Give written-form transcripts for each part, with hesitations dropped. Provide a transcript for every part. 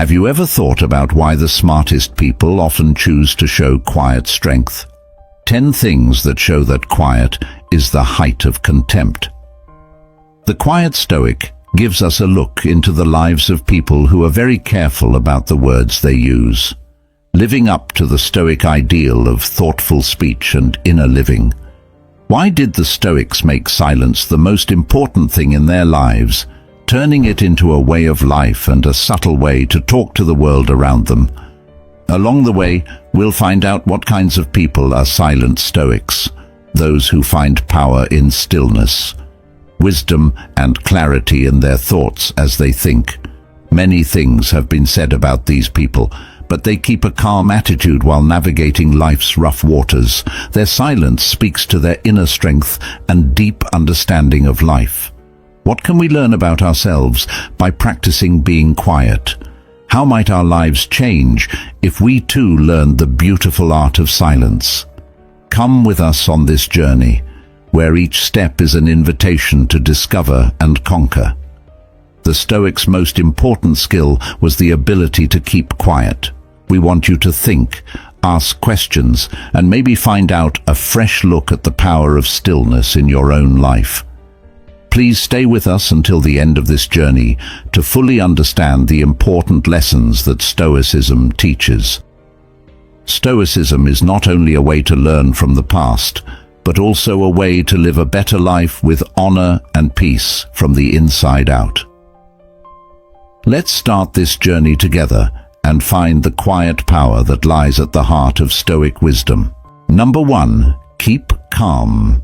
Have you ever thought about why the smartest people often choose to show quiet strength? 10 things that show that quiet is the height of contempt. The quiet Stoic gives us a look into the lives of people who are very careful about the words they use, living up to the Stoic ideal of thoughtful speech and inner living. Why did the Stoics make silence the most important thing in their lives, turning it into a way of life and a subtle way to talk to the world around them? Along the way, we'll find out what kinds of people are silent Stoics, those who find power in stillness, wisdom and clarity in their thoughts as they think. Many things have been said about these people, but they keep a calm attitude while navigating life's rough waters. Their silence speaks to their inner strength and deep understanding of life. What can we learn about ourselves by practicing being quiet? How might our lives change if we too learned the beautiful art of silence? Come with us on this journey, where each step is an invitation to discover and conquer. The Stoics' most important skill was the ability to keep quiet. We want you to think, ask questions, and maybe find out a fresh look at the power of stillness in your own life. Please stay with us until the end of this journey to fully understand the important lessons that Stoicism teaches. Stoicism is not only a way to learn from the past, but also a way to live a better life with honor and peace from the inside out. Let's start this journey together and find the quiet power that lies at the heart of Stoic wisdom. Number 1, keep calm.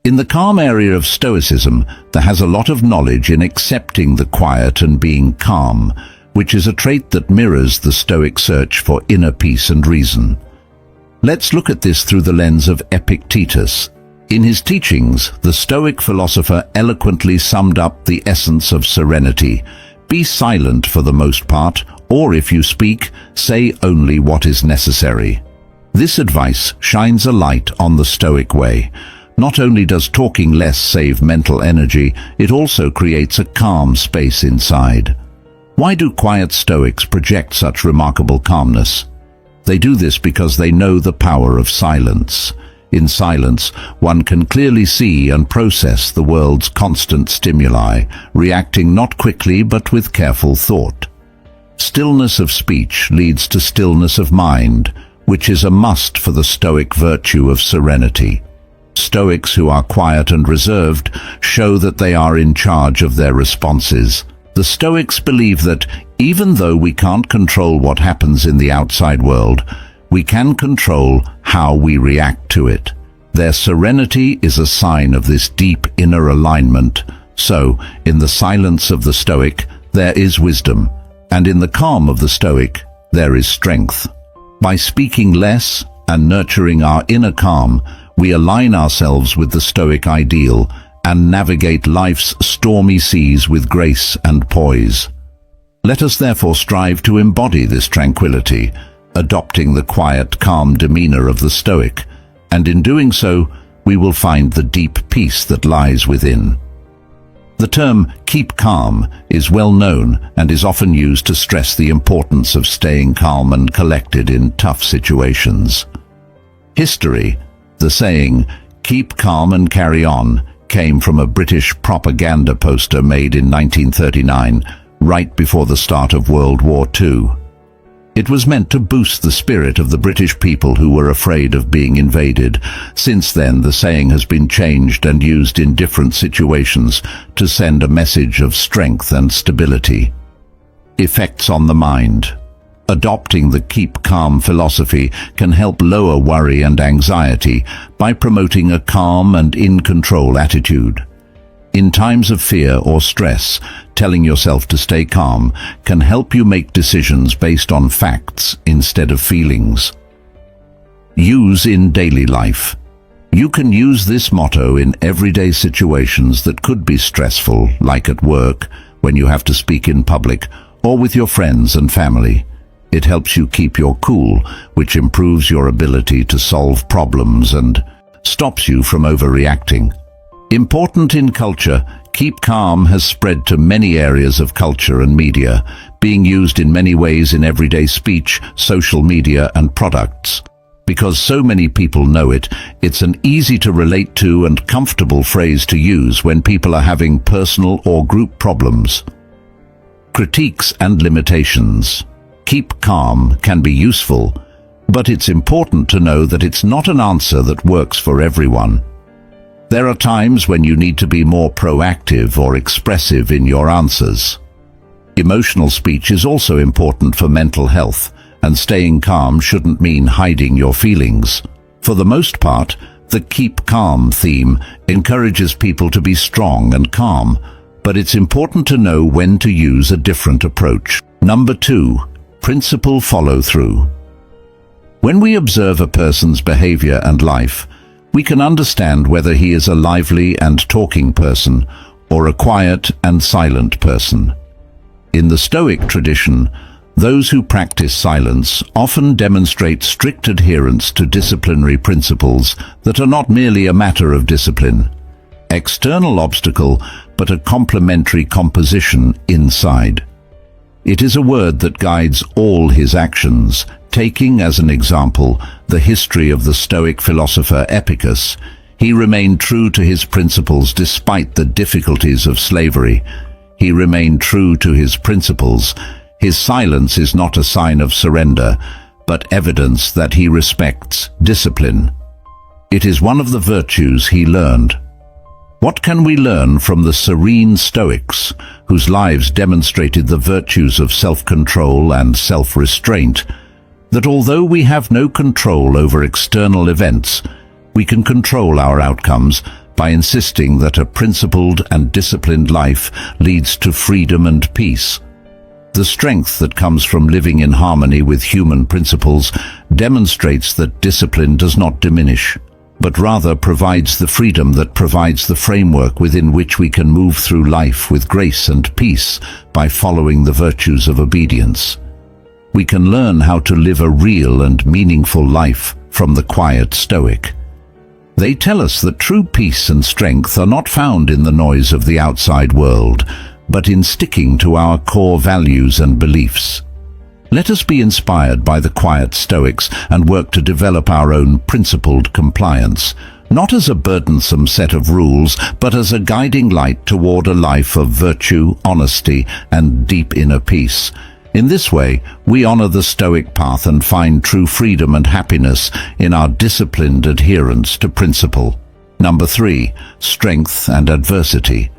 In the calm area of Stoicism, there has a lot of knowledge in accepting the quiet and being calm, which is a trait that mirrors the Stoic search for inner peace and reason. Let's look at this through the lens of Epictetus. In his teachings, the Stoic philosopher eloquently summed up the essence of serenity. Be silent for the most part, or if you speak, say only what is necessary. This advice shines a light on the Stoic way. Not only does talking less save mental energy, it also creates a calm space inside. Why do quiet Stoics project such remarkable calmness? They do this because they know the power of silence. In silence, one can clearly see and process the world's constant stimuli, reacting not quickly but with careful thought. Stillness of speech leads to stillness of mind, which is a must for the Stoic virtue of serenity. Stoics who are quiet and reserved show that they are in charge of their responses. The Stoics believe that even though we can't control what happens in the outside world, we can control how we react to it. Their serenity is a sign of this deep inner alignment. So, in the silence of the Stoic, there is wisdom, and in the calm of the Stoic, there is strength. By speaking less and nurturing our inner calm, we align ourselves with the Stoic ideal and navigate life's stormy seas with grace and poise. Let us therefore strive to embody this tranquility, adopting the quiet, calm demeanor of the Stoic, and in doing so, we will find the deep peace that lies within. The term "keep calm" is well known and is often used to stress the importance of staying calm and collected in tough situations. History, the saying, "keep calm and carry on," came from a British propaganda poster made in 1939, right before the start of World War II. It was meant to boost the spirit of the British people who were afraid of being invaded. Since then, the saying has been changed and used in different situations to send a message of strength and stability. Effects on the mind. Adopting the keep calm philosophy can help lower worry and anxiety by promoting a calm and in-control attitude. In times of fear or stress, telling yourself to stay calm can help you make decisions based on facts instead of feelings. Use in daily life. You can use this motto in everyday situations that could be stressful, like at work, when you have to speak in public, or with your friends and family. It helps you keep your cool, which improves your ability to solve problems and stops you from overreacting. Important in culture, keep calm has spread to many areas of culture and media, being used in many ways in everyday speech, social media and products. Because so many people know it, it's an easy to relate to and comfortable phrase to use when people are having personal or group problems. Critiques and limitations. Keep calm can be useful, but it's important to know that it's not an answer that works for everyone. There are times when you need to be more proactive or expressive in your answers. Emotional speech is also important for mental health, and staying calm shouldn't mean hiding your feelings. For the most part, the keep calm theme encourages people to be strong and calm, but it's important to know when to use a different approach. Number 2, principle follow-through. When we observe a person's behavior and life, we can understand whether he is a lively and talking person or a quiet and silent person. In the Stoic tradition, those who practice silence often demonstrate strict adherence to disciplinary principles that are not merely a matter of discipline, external obstacle, but a complementary composition inside. It is a word that guides all his actions. Taking as an example the history of the Stoic philosopher Epicurus, he remained true to his principles despite the difficulties of slavery. He remained true to his principles. His silence is not a sign of surrender, but evidence that he respects discipline. It is one of the virtues he learned. What can we learn from the serene Stoics, whose lives demonstrated the virtues of self-control and self-restraint? That although we have no control over external events, we can control our outcomes by insisting that a principled and disciplined life leads to freedom and peace. The strength that comes from living in harmony with human principles demonstrates that discipline does not diminish, but rather provides the freedom that provides the framework within which we can move through life with grace and peace by following the virtues of obedience. We can learn how to live a real and meaningful life from the quiet Stoic. They tell us that true peace and strength are not found in the noise of the outside world, but in sticking to our core values and beliefs. Let us be inspired by the quiet Stoics and work to develop our own principled compliance, not as a burdensome set of rules, but as a guiding light toward a life of virtue, honesty, and deep inner peace. In this way, we honor the Stoic path and find true freedom and happiness in our disciplined adherence to principle. Number 3, strength and adversity.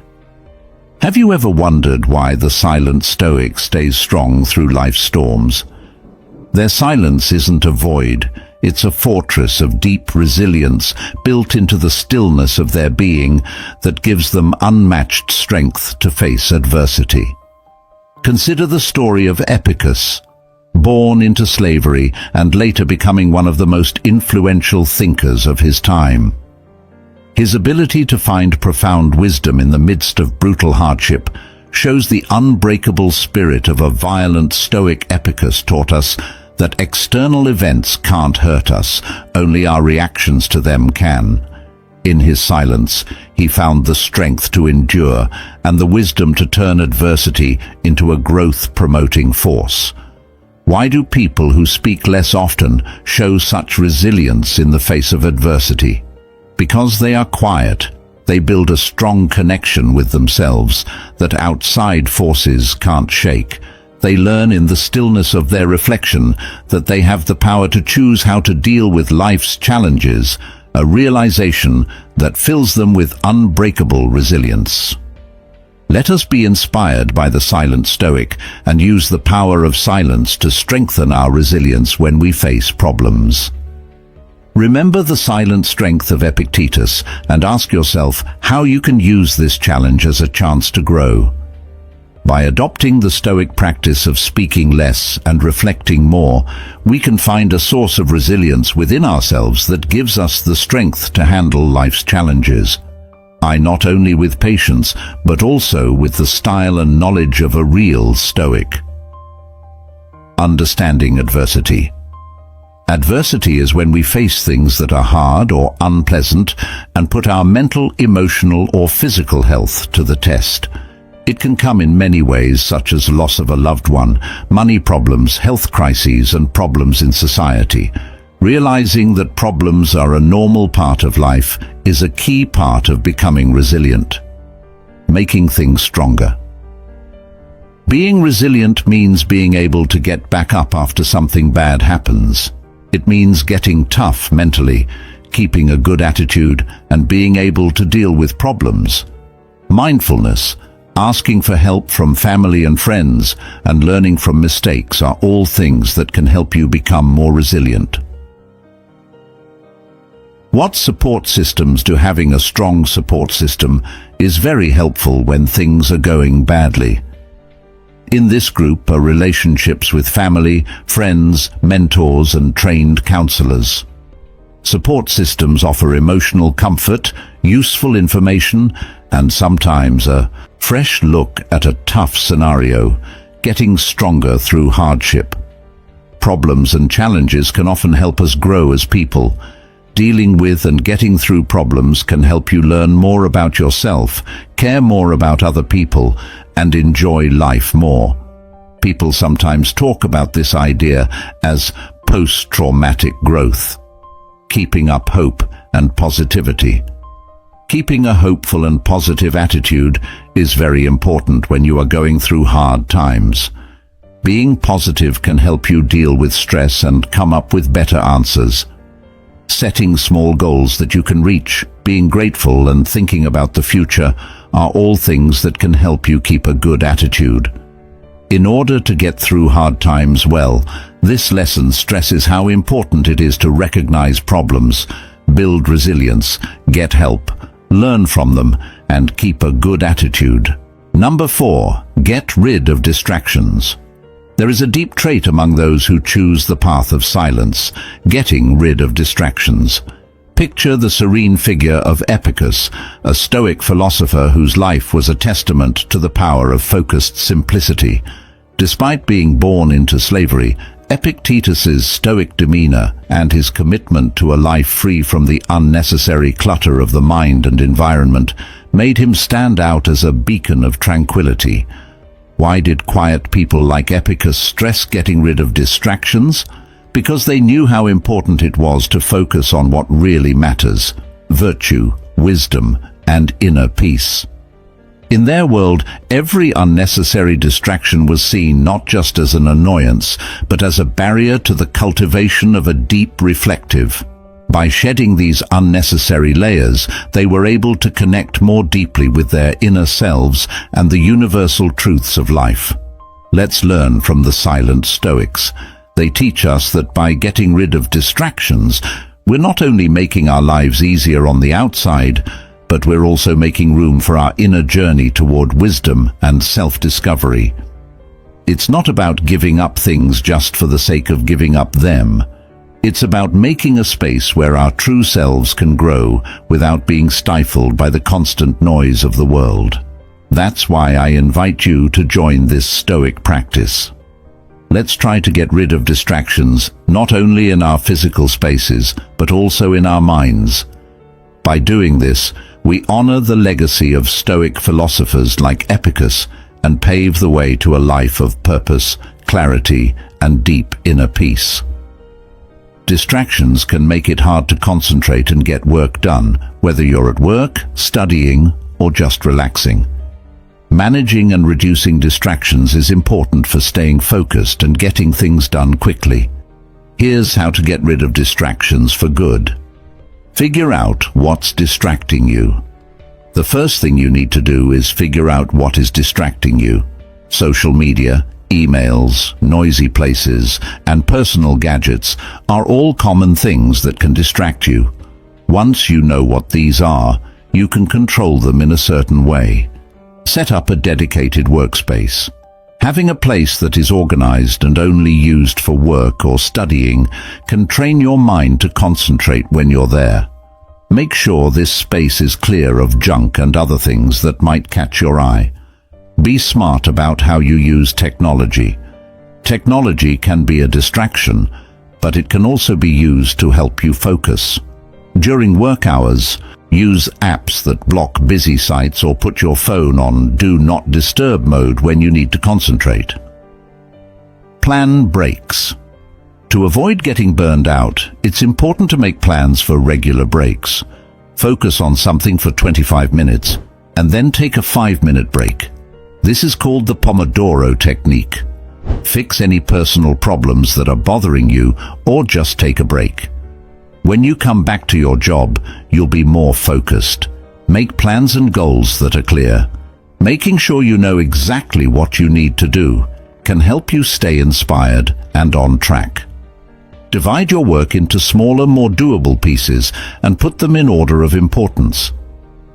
Have you ever wondered why the silent Stoic stays strong through life's storms? Their silence isn't a void, it's a fortress of deep resilience built into the stillness of their being that gives them unmatched strength to face adversity. Consider the story of Epicurus, born into slavery and later becoming one of the most influential thinkers of his time. His ability to find profound wisdom in the midst of brutal hardship shows the unbreakable spirit of a violent Stoic. Epicurus taught us that external events can't hurt us, only our reactions to them can. In his silence, he found the strength to endure and the wisdom to turn adversity into a growth-promoting force. Why do people who speak less often show such resilience in the face of adversity? Because they are quiet. They build a strong connection with themselves that outside forces can't shake. They learn in the stillness of their reflection that they have the power to choose how to deal with life's challenges, a realization that fills them with unbreakable resilience. Let us be inspired by the silent Stoic and use the power of silence to strengthen our resilience when we face problems. Remember the silent strength of Epictetus and ask yourself how you can use this challenge as a chance to grow. By adopting the Stoic practice of speaking less and reflecting more, we can find a source of resilience within ourselves that gives us the strength to handle life's challenges. Not only with patience, but also with the style and knowledge of a real Stoic. Understanding adversity. Adversity is when we face things that are hard or unpleasant and put our mental, emotional, or physical health to the test. It can come in many ways, such as loss of a loved one, money problems, health crises, and problems in society. Realizing that problems are a normal part of life is a key part of becoming resilient. Making things stronger. Being resilient means being able to get back up after something bad happens. It means getting tough mentally, keeping a good attitude, and being able to deal with problems. Mindfulness, asking for help from family and friends, and learning from mistakes are all things that can help you become more resilient. What support systems do? Having a strong support system is very helpful when things are going badly. In this group are relationships with family, friends, mentors, and trained counselors. Support systems offer emotional comfort, useful information, and sometimes a fresh look at a tough scenario, getting stronger through hardship. Problems and challenges can often help us grow as people. Dealing with and getting through problems can help you learn more about yourself, care more about other people, and enjoy life more. People sometimes talk about this idea as post-traumatic growth. Keeping up hope and positivity. Keeping a hopeful and positive attitude is very important when you are going through hard times. Being positive can help you deal with stress and come up with better answers. Setting small goals that you can reach, being grateful, and thinking about the future are all things that can help you keep a good attitude. In order to get through hard times well, this lesson stresses how important it is to recognize problems, build resilience, get help, learn from them, and keep a good attitude. Number 4, get rid of distractions. There is a deep trait among those who choose the path of silence, getting rid of distractions. Picture the serene figure of Epicurus, a Stoic philosopher whose life was a testament to the power of focused simplicity. Despite being born into slavery, Epictetus's Stoic demeanor and his commitment to a life free from the unnecessary clutter of the mind and environment made him stand out as a beacon of tranquility. Why did quiet people like Epicurus stress getting rid of distractions? Because they knew how important it was to focus on what really matters: virtue, wisdom, and inner peace. In their world, every unnecessary distraction was seen not just as an annoyance, but as a barrier to the cultivation of a deep reflective. By shedding these unnecessary layers, they were able to connect more deeply with their inner selves and the universal truths of life. Let's learn from the silent Stoics. They teach us that by getting rid of distractions, we're not only making our lives easier on the outside, but we're also making room for our inner journey toward wisdom and self-discovery. It's not about giving up things just for the sake of giving up them. It's about making a space where our true selves can grow without being stifled by the constant noise of the world. That's why I invite you to join this Stoic practice. Let's try to get rid of distractions, not only in our physical spaces, but also in our minds. By doing this, we honor the legacy of Stoic philosophers like Epicurus and pave the way to a life of purpose, clarity, and deep inner peace. Distractions can make it hard to concentrate and get work done, whether you're at work, studying, or just relaxing. Managing and reducing distractions is important for staying focused and getting things done quickly. Here's how to get rid of distractions for good. Figure out what's distracting you. The first thing you need to do is figure out what is distracting you. Social media, emails, noisy places, and personal gadgets are all common things that can distract you. Once you know what these are, you can control them in a certain way. Set up a dedicated workspace. Having a place that is organized and only used for work or studying can train your mind to concentrate when you're there. Make sure this space is clear of junk and other things that might catch your eye. Be smart about how you use technology. Technology can be a distraction, but it can also be used to help you focus. During work hours, use apps that block busy sites or put your phone on Do Not Disturb mode when you need to concentrate. Plan breaks. To avoid getting burned out, it's important to make plans for regular breaks. Focus on something for 25 minutes and then take a 5-minute break. This is called the Pomodoro technique. Fix any personal problems that are bothering you or just take a break. When you come back to your job, you'll be more focused. Make plans and goals that are clear. Making sure you know exactly what you need to do can help you stay inspired and on track. Divide your work into smaller, more doable pieces and put them in order of importance.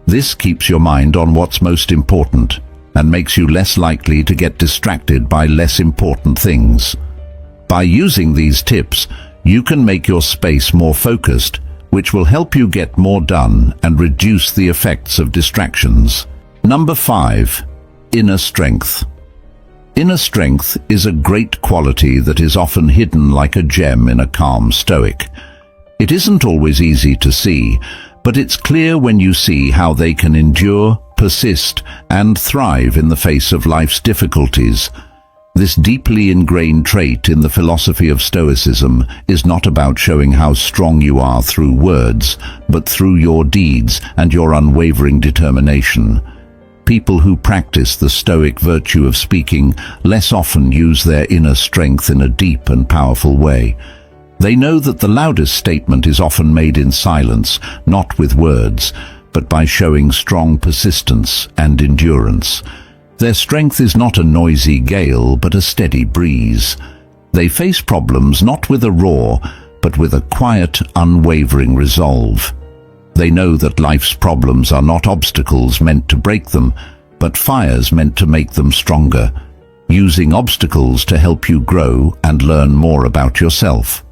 This keeps your mind on what's most important and makes you less likely to get distracted by less important things. By using these tips, you can make your space more focused, which will help you get more done and reduce the effects of distractions. Number 5. Inner strength. Inner strength is a great quality that is often hidden like a gem in a calm Stoic. It isn't always easy to see, but it's clear when you see how they can endure, persist, and thrive in the face of life's difficulties. This deeply ingrained trait in the philosophy of Stoicism is not about showing how strong you are through words, but through your deeds and your unwavering determination. People who practice the Stoic virtue of speaking less often use their inner strength in a deep and powerful way. They know that the loudest statement is often made in silence, not with words, but by showing strong persistence and endurance. Their strength is not a noisy gale, but a steady breeze. They face problems not with a roar, but with a quiet, unwavering resolve. They know that life's problems are not obstacles meant to break them, but fires meant to make them stronger, using obstacles to help you grow and learn more about yourself.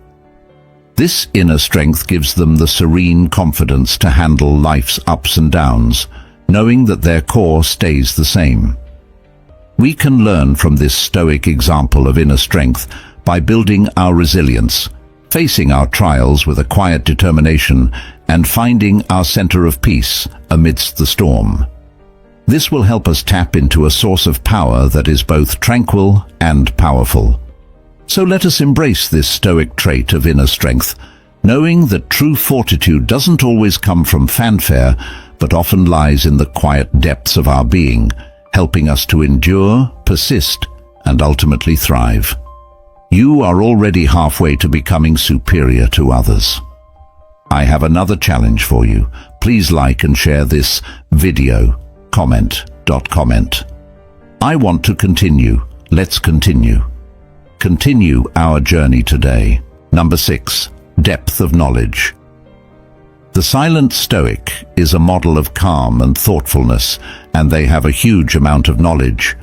This inner strength gives them the serene confidence to handle life's ups and downs, knowing that their core stays the same. We can learn from this Stoic example of inner strength by building our resilience, facing our trials with a quiet determination, and finding our center of peace amidst the storm. This will help us tap into a source of power that is both tranquil and powerful. So let us embrace this Stoic trait of inner strength, knowing that true fortitude doesn't always come from fanfare, but often lies in the quiet depths of our being, helping us to endure, persist, and ultimately thrive. You are already halfway to becoming superior to others. I have another challenge for you. Please like and share this video. Comment. I want to continue. Let's continue. Continue our journey today. Number 6. Depth of knowledge. The silent Stoic is a model of calm and thoughtfulness, and they have a huge amount of knowledge.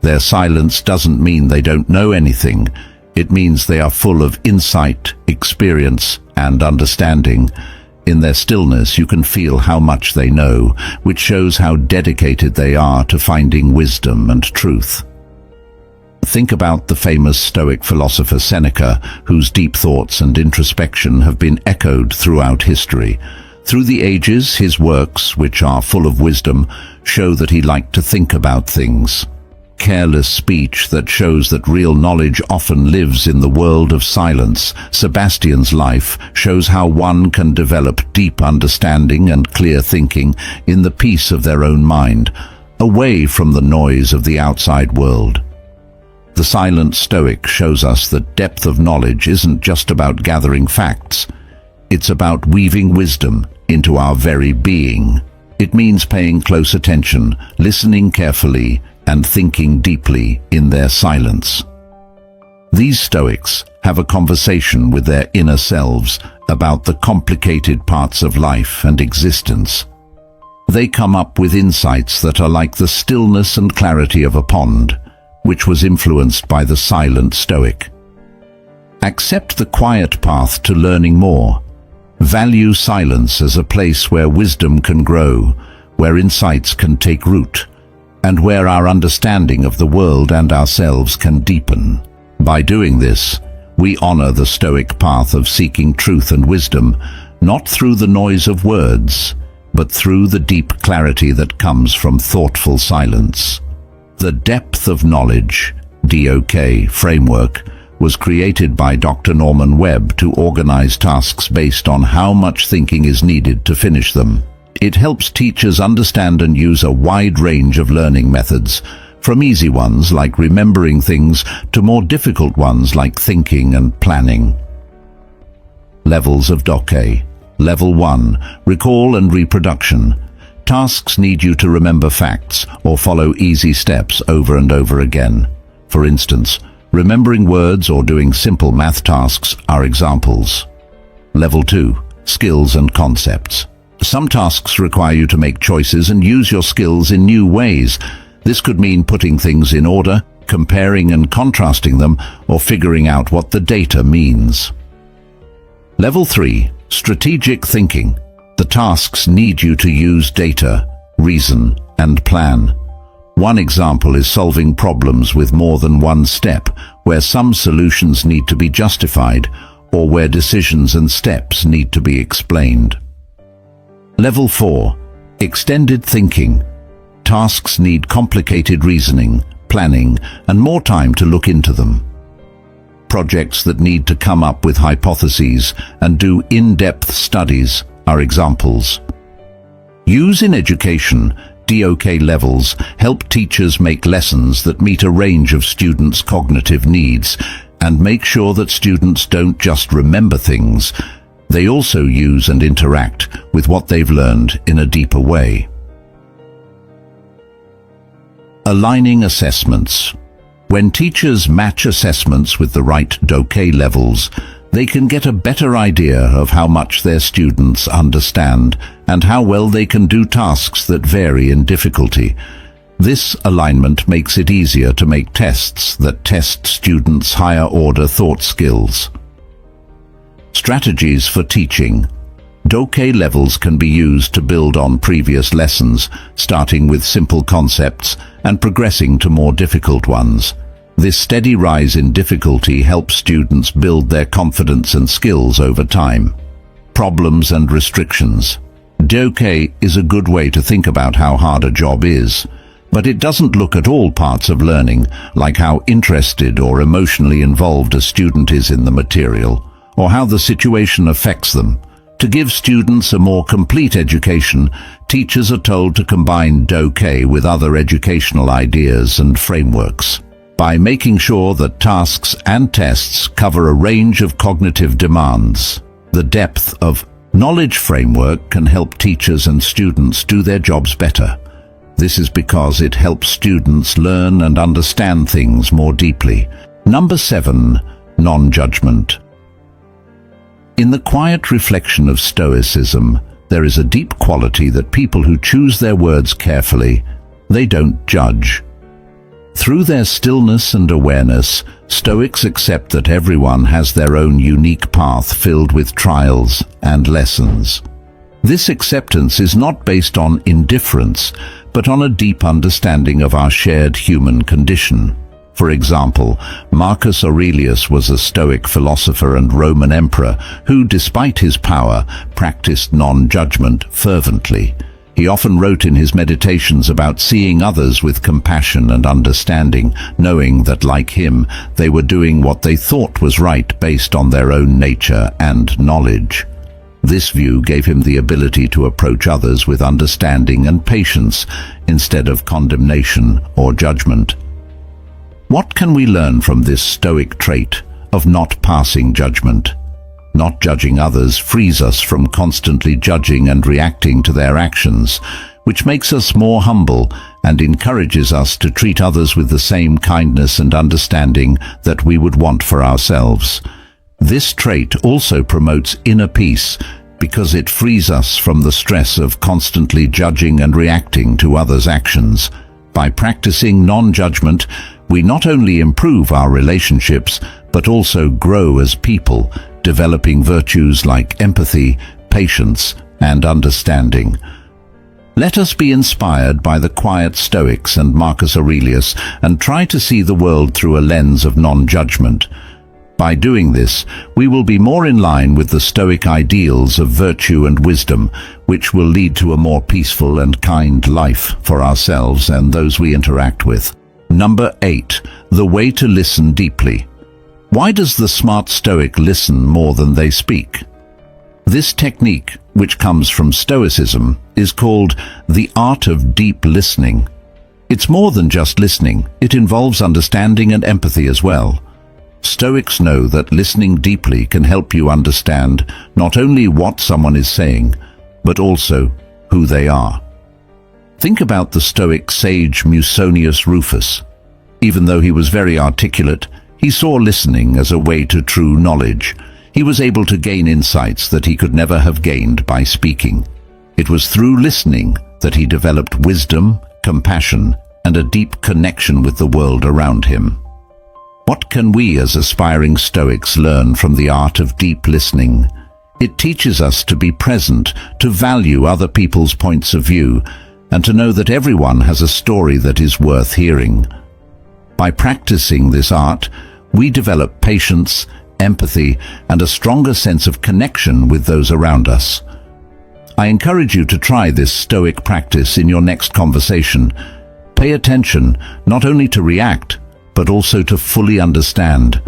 Their silence doesn't mean they don't know anything. It means they are full of insight, experience, and understanding. In their stillness, you can feel how much they know, which shows how dedicated they are to finding wisdom and truth. Think about the famous Stoic philosopher Seneca, whose deep thoughts and introspection have been echoed throughout history. Through the ages, his works, which are full of wisdom, show that he liked to think about things. Careless speech that shows that real knowledge often lives in the world of silence. Sebastian's life shows how one can develop deep understanding and clear thinking in the peace of their own mind, away from the noise of the outside world. The silent Stoic shows us that depth of knowledge isn't just about gathering facts. It's about weaving wisdom into our very being. It means paying close attention, listening carefully, and thinking deeply in their silence. These Stoics have a conversation with their inner selves about the complicated parts of life and existence. They come up with insights that are like the stillness and clarity of a pond, which was influenced by the silent Stoic. Accept the quiet path to learning more. Value silence as a place where wisdom can grow, where insights can take root, and where our understanding of the world and ourselves can deepen. By doing this, We honor the Stoic path of seeking truth and wisdom, not through the noise of words, but through the deep clarity that comes from thoughtful silence. The depth of knowledge, DOK, framework was created by Dr. Norman Webb to organize tasks based on how much thinking is needed to finish them. It helps teachers understand and use a wide range of learning methods, from easy ones like remembering things to more difficult ones like thinking and planning. Levels of DOK. Level 1. Recall and reproduction. Tasks need you to remember facts or follow easy steps over and over again. For instance, remembering words or doing simple math tasks are examples. Level 2. Skills and concepts. Some tasks require you to make choices and use your skills in new ways. This could mean putting things in order, comparing and contrasting them, or figuring out what the data means. Level 3. Strategic thinking. The tasks need you to use data, reason, and plan. One example is solving problems with more than one step, where some solutions need to be justified, or where decisions and steps need to be explained. Level 4. Extended thinking. Tasks need complicated reasoning, planning, and more time to look into them. Projects that need to come up with hypotheses and do in-depth studies are examples. Use in education. DOK levels help teachers make lessons that meet a range of students' cognitive needs and make sure that students don't just remember things, they also use and interact with what they've learned in a deeper way. Aligning assessments. When teachers match assessments with the right DOK levels, they can get a better idea of how much their students understand and how well they can do tasks that vary in difficulty. This alignment makes it easier to make tests that test students' higher-order thought skills. Strategies for teaching. DOK levels can be used to build on previous lessons, starting with simple concepts and progressing to more difficult ones. This steady rise in difficulty helps students build their confidence and skills over time. Problems and restrictions. DOK is a good way to think about how hard a job is, but it doesn't look at all parts of learning, like how interested or emotionally involved a student is in the material, or how the situation affects them. To give students a more complete education, teachers are told to combine DOK with other educational ideas and frameworks. By making sure that tasks and tests cover a range of cognitive demands, the depth of knowledge framework can help teachers and students do their jobs better. This is because it helps students learn and understand things more deeply. Number 7. Non-judgment. In the quiet reflection of Stoicism, there is a deep quality that people who choose their words carefully, they don't judge. Through their stillness and awareness, Stoics accept that everyone has their own unique path filled with trials and lessons. This acceptance is not based on indifference, but on a deep understanding of our shared human condition. For example, Marcus Aurelius was a Stoic philosopher and Roman emperor who, despite his power, practiced non-judgment fervently. He often wrote in his meditations about seeing others with compassion and understanding, knowing that, like him, they were doing what they thought was right based on their own nature and knowledge. This view gave him the ability to approach others with understanding and patience instead of condemnation or judgment. What can we learn from this Stoic trait of not passing judgment? Not judging others frees us from constantly judging and reacting to their actions, which makes us more humble and encourages us to treat others with the same kindness and understanding that we would want for ourselves. This trait also promotes inner peace because it frees us from the stress of constantly judging and reacting to others' actions. By practicing non-judgment, we not only improve our relationships, but also grow as people, developing virtues like empathy, patience, and understanding. Let us be inspired by the quiet Stoics and Marcus Aurelius and try to see the world through a lens of non-judgment. By doing this, we will be more in line with the Stoic ideals of virtue and wisdom, which will lead to a more peaceful and kind life for ourselves and those we interact with. Number 8. The way to listen deeply. Why does the smart Stoic listen more than they speak? This technique, which comes from Stoicism, is called the art of deep listening. It's more than just listening. It involves understanding and empathy as well. Stoics know that listening deeply can help you understand not only what someone is saying, but also who they are. Think about the Stoic sage Musonius Rufus. Even though he was very articulate, he saw listening as a way to true knowledge. He was able to gain insights that he could never have gained by speaking. It was through listening that he developed wisdom, compassion, and a deep connection with the world around him. What can we as aspiring Stoics learn from the art of deep listening? It teaches us to be present, to value other people's points of view, and to know that everyone has a story that is worth hearing. By practicing this art, we develop patience, empathy, and a stronger sense of connection with those around us. I encourage you to try this Stoic practice in your next conversation. Pay attention not only to react, but also to fully understand.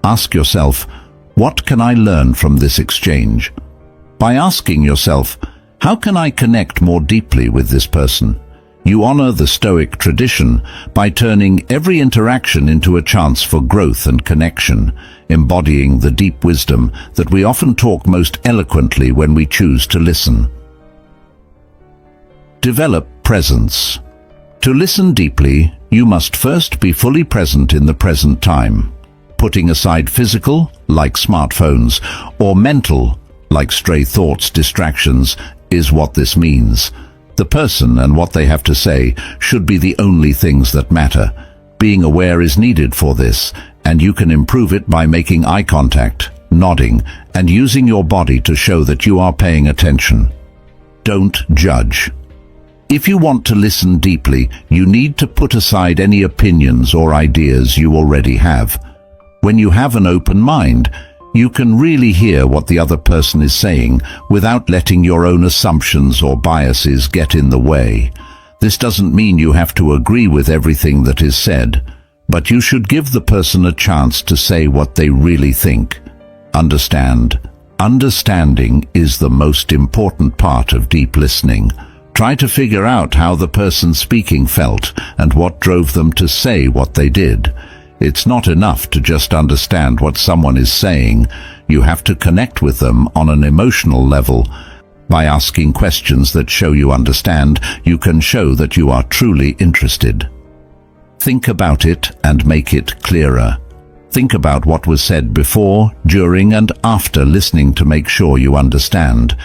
Ask yourself, what can I learn from this exchange? By asking yourself, how can I connect more deeply with this person? You honor the Stoic tradition by turning every interaction into a chance for growth and connection, embodying the deep wisdom that we often talk most eloquently when we choose to listen. Develop presence. To listen deeply, you must first be fully present in the present time. Putting aside physical, like smartphones, or mental, like stray thoughts, distractions, is what this means. The person and what they have to say should be the only things that matter. Being aware is needed for this, and you can improve it by making eye contact, nodding, and using your body to show that you are paying attention. Don't judge. If you want to listen deeply, you need to put aside any opinions or ideas you already have. When you have an open mind, you can really hear what the other person is saying without letting your own assumptions or biases get in the way. This doesn't mean you have to agree with everything that is said, but you should give the person a chance to say what they really think. Understand. Understanding is the most important part of deep listening. Try to figure out how the person speaking felt and what drove them to say what they did. It's not enough to just understand what someone is saying. You have to connect with them on an emotional level. By asking questions that show you understand, you can show that you are truly interested. Think about it and make it clearer. Think about what was said before, during, and after listening to make sure you understand.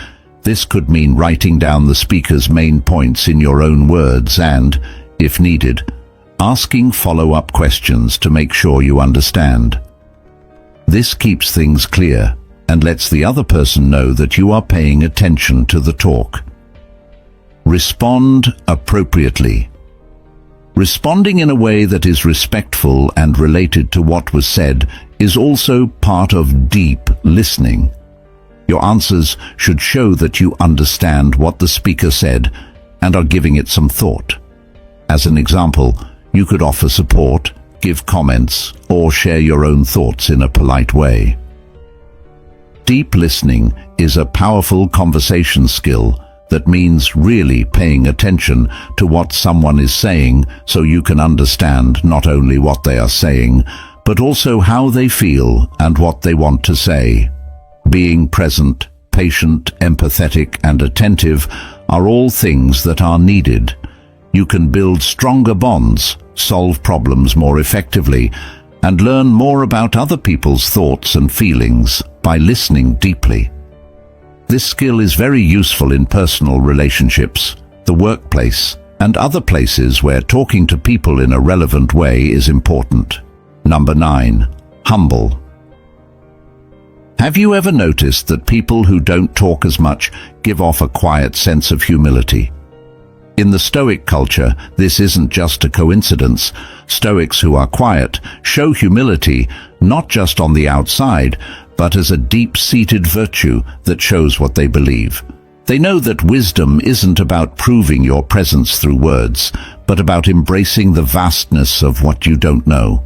This could mean writing down the speaker's main points in your own words and, if needed, asking follow-up questions to make sure you understand. This keeps things clear and lets the other person know that you are paying attention to the talk. Respond appropriately. Responding in a way that is respectful and related to what was said is also part of deep listening. Your answers should show that you understand what the speaker said and are giving it some thought. As an example, you could offer support, give comments, or share your own thoughts in a polite way. Deep listening is a powerful conversation skill that means really paying attention to what someone is saying so you can understand not only what they are saying, but also how they feel and what they want to say. Being present, patient, empathetic, and attentive are all things that are needed. You can build stronger bonds, solve problems more effectively, and learn more about other people's thoughts and feelings by listening deeply. This skill is very useful in personal relationships, the workplace, and other places where talking to people in a relevant way is important. Number 9. Humble. Have you ever noticed that people who don't talk as much give off a quiet sense of humility? In the Stoic culture, this isn't just a coincidence. Stoics who are quiet show humility not just on the outside, but as a deep-seated virtue that shows what they believe. They know that wisdom isn't about proving your presence through words, but about embracing the vastness of what you don't know.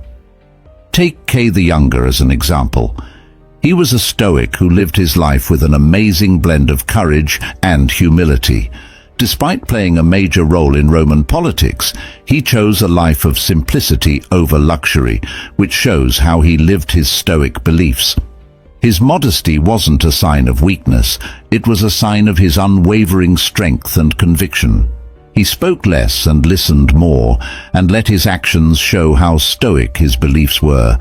Take K the Younger as an example. He was a Stoic who lived his life with an amazing blend of courage and humility. Despite playing a major role in Roman politics, he chose a life of simplicity over luxury, which shows how he lived his Stoic beliefs. His modesty wasn't a sign of weakness, it was a sign of his unwavering strength and conviction. He spoke less and listened more, and let his actions show how Stoic his beliefs were.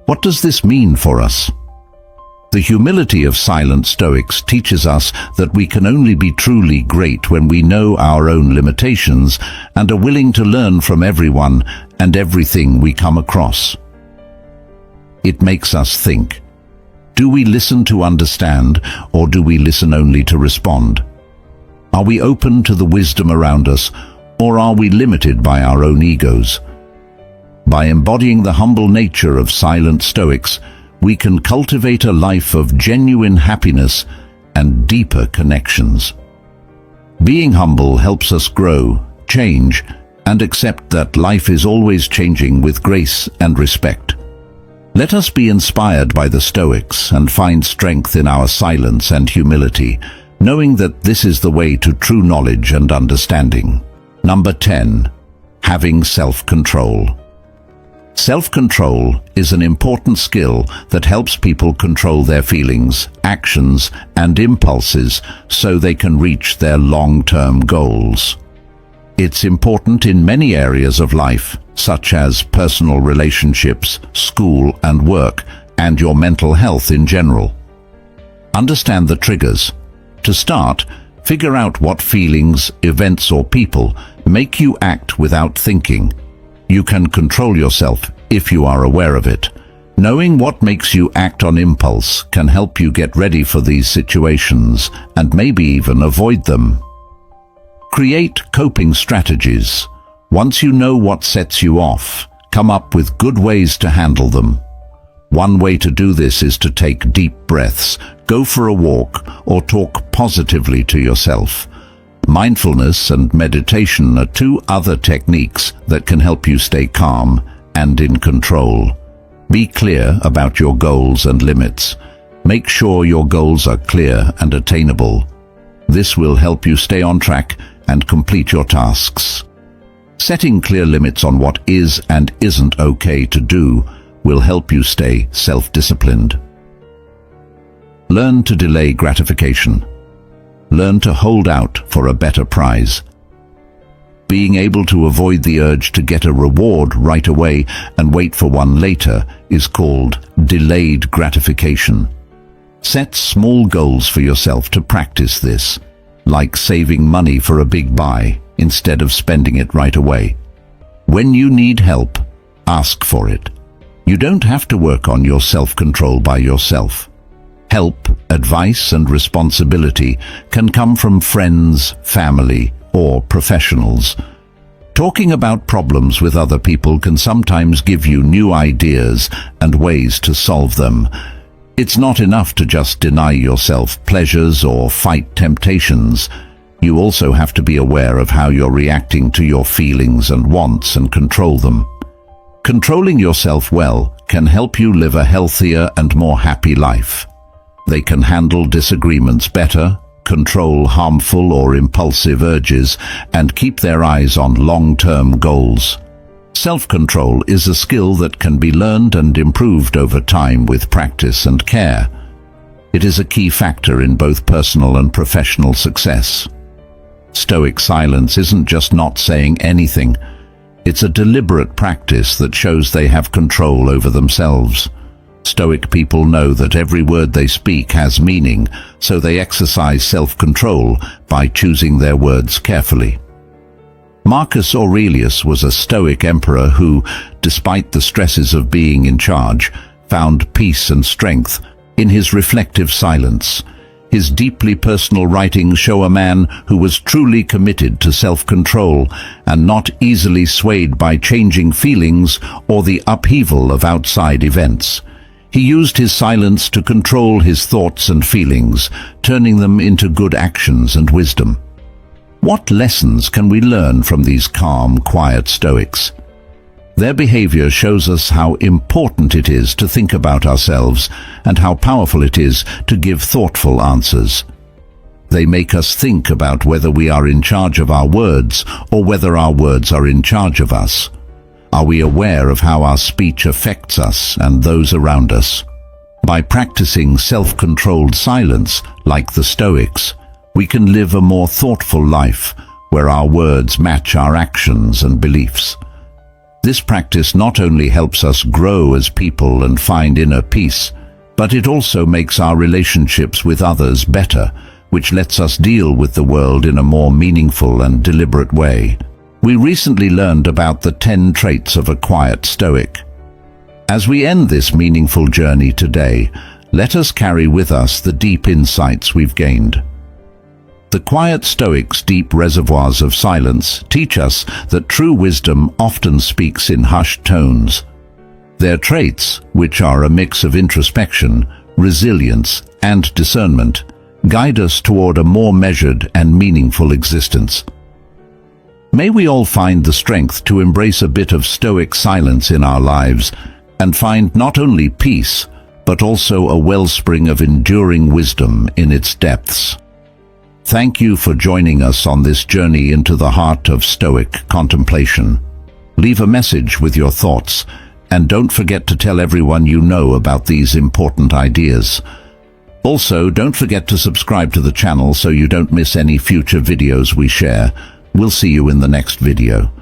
What does this mean for us? The humility of silent Stoics teaches us that we can only be truly great when we know our own limitations and are willing to learn from everyone and everything we come across. It makes us think. Do we listen to understand, or do we listen only to respond? Are we open to the wisdom around us, or are we limited by our own egos? By embodying the humble nature of silent Stoics, we can cultivate a life of genuine happiness and deeper connections. Being humble helps us grow, change, and accept that life is always changing with grace and respect. Let us be inspired by the Stoics and find strength in our silence and humility, knowing that this is the way to true knowledge and understanding. Number 10. Having self-control. Self-control is an important skill that helps people control their feelings, actions, and impulses so they can reach their long-term goals. It's important in many areas of life, such as personal relationships, school and work, and your mental health in general. Understand the triggers. To start, figure out what feelings, events, or people make you act without thinking. You can control yourself if you are aware of it. Knowing what makes you act on impulse can help you get ready for these situations and maybe even avoid them. Create coping strategies. Once you know what sets you off, come up with good ways to handle them. One way to do this is to take deep breaths, go for a walk, or talk positively to yourself. Mindfulness and meditation are two other techniques that can help you stay calm and in control. Be clear about your goals and limits. Make sure your goals are clear and attainable. This will help you stay on track and complete your tasks. Setting clear limits on what is and isn't okay to do will help you stay self-disciplined. Learn to delay gratification. Learn to hold out for a better prize. Being able to avoid the urge to get a reward right away and wait for one later is called delayed gratification. Set small goals for yourself to practice this, like saving money for a big buy instead of spending it right away. When you need help, ask for it. You don't have to work on your self-control by yourself. Help, advice, and responsibility can come from friends, family, or professionals. Talking about problems with other people can sometimes give you new ideas and ways to solve them. It's not enough to just deny yourself pleasures or fight temptations. You also have to be aware of how you're reacting to your feelings and wants and control them. Controlling yourself well can help you live a healthier and more happy life. They can handle disagreements better, control harmful or impulsive urges, and keep their eyes on long-term goals. Self-control is a skill that can be learned and improved over time with practice and care. It is a key factor in both personal and professional success. Stoic silence isn't just not saying anything. It's a deliberate practice that shows they have control over themselves. Stoic people know that every word they speak has meaning, so they exercise self-control by choosing their words carefully. Marcus Aurelius was a Stoic emperor who, despite the stresses of being in charge, found peace and strength in his reflective silence. His deeply personal writings show a man who was truly committed to self-control and not easily swayed by changing feelings or the upheaval of outside events. He used his silence to control his thoughts and feelings, turning them into good actions and wisdom. What lessons can we learn from these calm, quiet Stoics? Their behavior shows us how important it is to think about ourselves and how powerful it is to give thoughtful answers. They make us think about whether we are in charge of our words or whether our words are in charge of us. Are we aware of how our speech affects us and those around us? By practicing self-controlled silence, like the Stoics, we can live a more thoughtful life where our words match our actions and beliefs. This practice not only helps us grow as people and find inner peace, but it also makes our relationships with others better, which lets us deal with the world in a more meaningful and deliberate way. We recently learned about the 10 traits of a quiet Stoic. As we end this meaningful journey today, let us carry with us the deep insights we've gained. The quiet Stoics' deep reservoirs of silence teach us that true wisdom often speaks in hushed tones. Their traits, which are a mix of introspection, resilience, and discernment, guide us toward a more measured and meaningful existence. May we all find the strength to embrace a bit of Stoic silence in our lives and find not only peace, but also a wellspring of enduring wisdom in its depths. Thank you for joining us on this journey into the heart of Stoic contemplation. Leave a message with your thoughts, and don't forget to tell everyone you know about these important ideas. Also, don't forget to subscribe to the channel so you don't miss any future videos we share. We'll see you in the next video.